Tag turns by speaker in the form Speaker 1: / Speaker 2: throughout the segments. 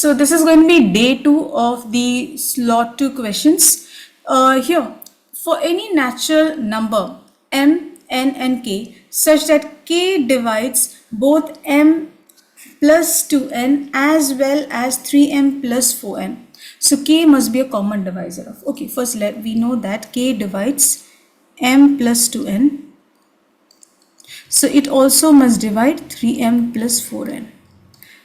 Speaker 1: So this is going to be day 2 of the slot 2 questions. Here, for any natural number m, n and k such that k divides both m plus 2n as well as 3m plus 4n. So k must be a common divisor of. Okay, first we know that k divides m plus 2n. So it also must divide 3m plus 4n.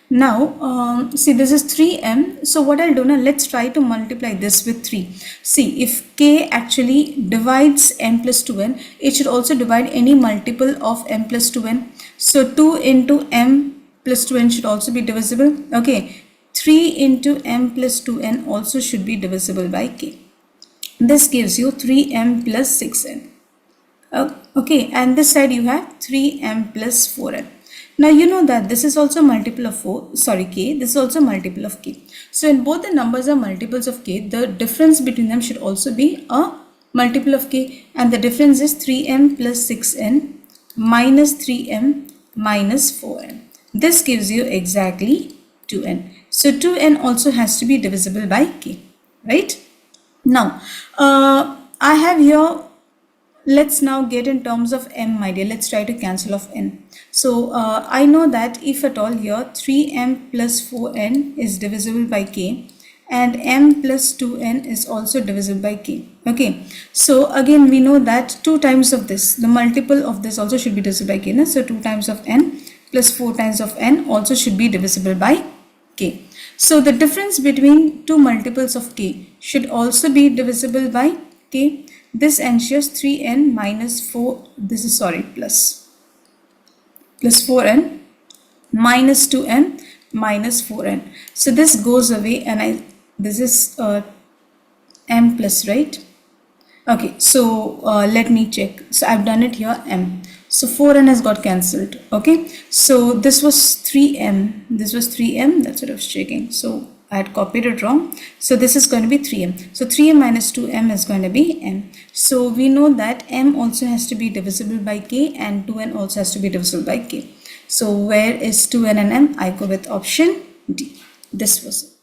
Speaker 1: Now, see, this is 3m. So what I'll do now, let's try to multiply this with 3. See, if k actually divides m plus 2n, it should also divide any multiple of m plus 2n. So 2 into m plus 2n should also be divisible. Okay, 3 into m plus 2n also should be divisible by k. This gives you 3m plus 6n. Okay, and this side you have 3m plus 4n. Now you know that this is also multiple of k, this is also multiple of k. So when both the numbers are multiples of k, the difference between them should also be a multiple of k, and the difference is 3m plus 6n minus 3m minus 4n. This gives you exactly 2n. So 2n also has to be divisible by k, right? Now, I have here, let's now get in terms of m, my dear. Let's try to cancel off n. So I know that if at all here 3m plus 4n is divisible by k and m plus 2n is also divisible by k. Okay, so again we know that 2 times of this, the multiple of this also should be divisible by k. No? So 2 times of n plus 4 times of n also should be divisible by k. So the difference between 2 multiples of k should also be divisible by k. This ensures 3n minus 4, this is plus 4n minus 2n minus 4n. So this goes away, and this is m plus, right? Okay, so let me check. So I've done it here, m. So 4n has got cancelled. Okay, so this was 3m, this was 3m, that's what I was checking. So I had copied it wrong. So this is going to be 3m. So 3m minus 2m is going to be m. So we know that m also has to be divisible by k and 2n also has to be divisible by k. So where is 2n and m? I go with option D. This was it.